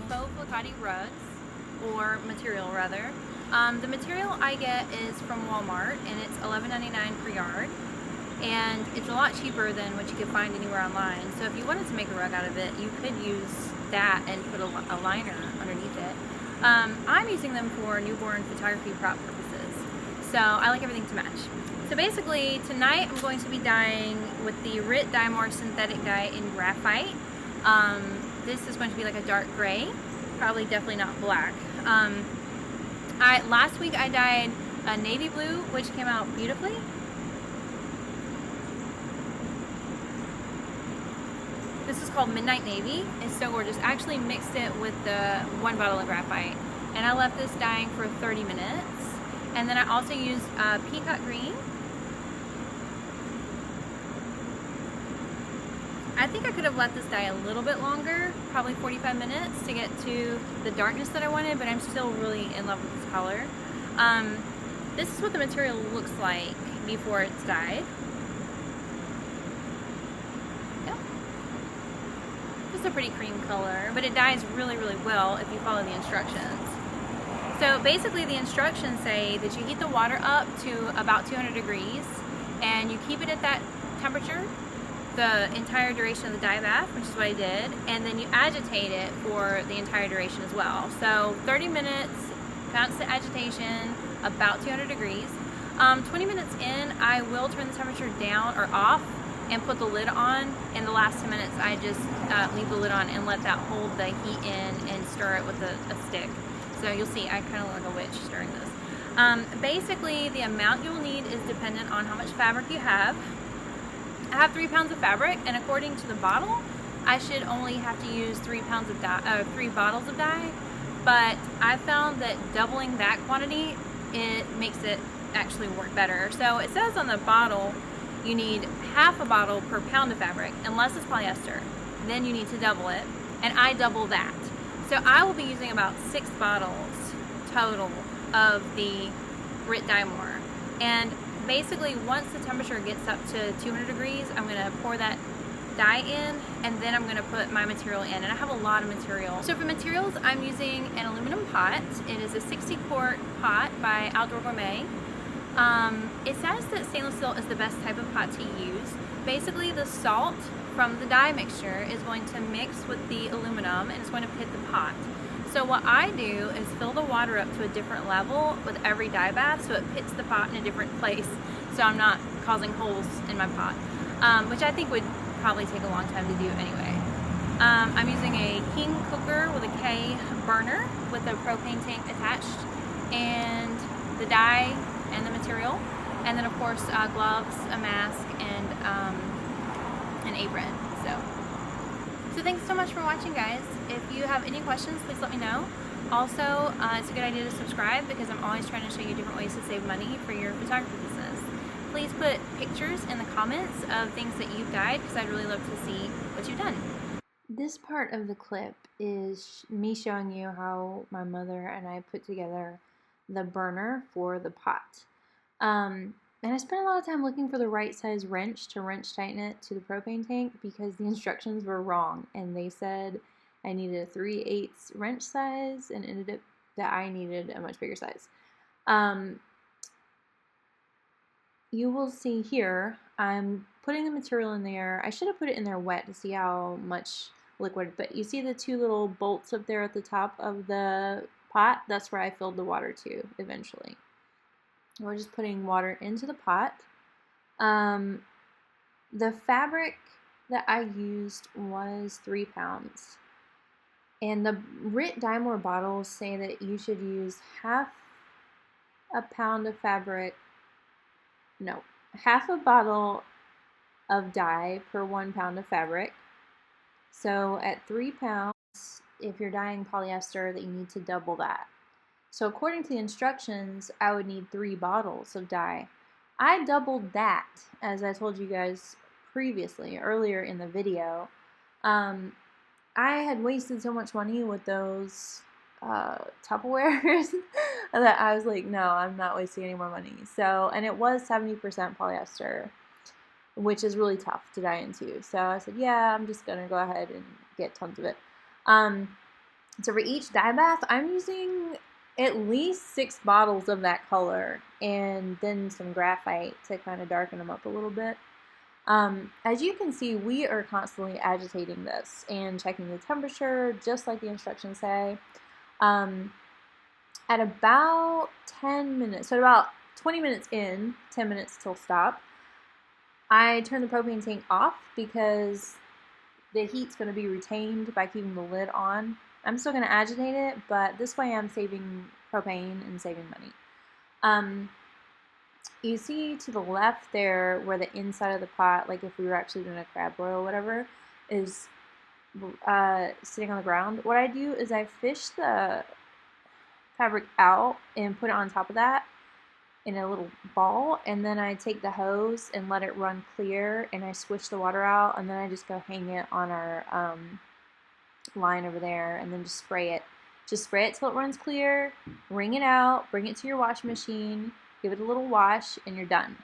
Faux Flokati rugs, or material rather. The material I get is from Walmart, and it's $11.99 per yard, and it's a lot cheaper than what you could find anywhere online. So if you wanted to make a rug out of it, you could use that and put a liner underneath it. I'm using them for newborn photography prop purposes, so I like everything to match. So basically tonight I'm going to be dyeing with the RIT Dyemore synthetic dye in graphite. This is going to be like a dark gray, probably definitely not black. Last week I dyed a navy blue, which came out beautifully. This is called Midnight Navy. It's so gorgeous. I actually mixed it with the 1 bottle of graphite, and I left this dyeing for 30 minutes. And then I also used peacock green. I think I could have let this dye a little bit longer, probably 45 minutes to get to the darkness that I wanted, but I'm still really in love with this color. This is what the material looks like before it's dyed. Yeah. It's a pretty cream color, but it dyes really, really well if you follow the instructions. So basically the instructions say that you heat the water up to about 200 degrees and you keep it at that temperature the entire duration of the dye bath, which is what I did, and then you agitate it for the entire duration as well. So 30 minutes, constant agitation, about 200 degrees. 20 minutes in, I will turn the temperature down or off and put the lid on. In the last 10 minutes, I just leave the lid on and let that hold the heat in and stir it with a stick. So you'll see, I kind of look like a witch stirring this. Basically, the amount you'll need is dependent on how much fabric you have. I have 3 pounds of fabric, and according to the bottle, I should only have to use 3 pounds of dye, 3 bottles of dye. But I found that doubling that quantity, it makes it actually work better. So it says on the bottle you need half a bottle per pound of fabric, unless it's polyester. Then you need to double it, and I double that. So I will be using about 6 bottles total of the RIT Dyemore. And basically, once the temperature gets up to 200 degrees, I'm going to pour that dye in, and then I'm going to put my material in. And I have a lot of material. So for materials, I'm using an aluminum pot. It is a 60-quart pot by Outdoor Gourmet. It says that stainless steel is the best type of pot to use. Basically, the salt from the dye mixture is going to mix with the aluminum, and it's going to pit the pot. So what I do is fill the water up to a different level with every dye bath, so it pits the pot in a different place, so I'm not causing holes in my pot, which I think would probably take a long time to do anyway. I'm using a King cooker with a K burner with a propane tank attached, and the dye and the material, and then of course gloves, a mask, and an apron. So thanks so much for watching, guys. If you have any questions, please let me know. Also, it's a good idea to subscribe because I'm always trying to show you different ways to save money for your photography business. Please put pictures in the comments of things that you've dyed because I'd really love to see what you've done. This part of the clip is me showing you how my mother and I put together the burner for the pot. And I spent a lot of time looking for the right size wrench to wrench tighten it to the propane tank because the instructions were wrong, and they said I needed a 3/8 wrench size and ended up that I needed a much bigger size. You will see here I'm putting the material in there. I should have put it in there wet to see how much liquid, but you see the 2 little bolts up there at the top of the pot? That's where I filled the water to eventually. We're just putting water into the pot. The fabric that I used was 3 pounds. And the RIT Dyemore bottles say that you should use half a bottle of dye per 1 pound of fabric. So at 3 pounds, if you're dyeing polyester, that you need to double that. So according to the instructions, I would need 3 bottles of dye. I doubled that, as I told you guys previously, earlier in the video. Um, I had wasted so much money with those Tupperwares that I was like, no, I'm not wasting any more money. So, and it was 70% polyester, which is really tough to dye into. So I said, yeah, I'm just gonna go ahead and get tons of it. So for each dye bath, I'm using at least 6 bottles of that color and then some graphite to kind of darken them up a little bit. As you can see, we are constantly agitating this and checking the temperature, just like the instructions say. At about 10 minutes, so about 20 minutes in, 10 minutes till stop, I turn the propane tank off because the heat's going to be retained by keeping the lid on. I'm still going to agitate it, but this way I'm saving propane and saving money. You see to the left there where the inside of the pot, like if we were actually doing a crab boil or whatever, is sitting on the ground. What I do is I fish the fabric out and put it on top of that in a little ball, and then I take the hose and let it run clear, and I swish the water out, and then I just go hang it on our line over there, and then just spray it. Just spray it till it runs clear, wring it out, bring it to your washing machine, give it a little wash, and you're done.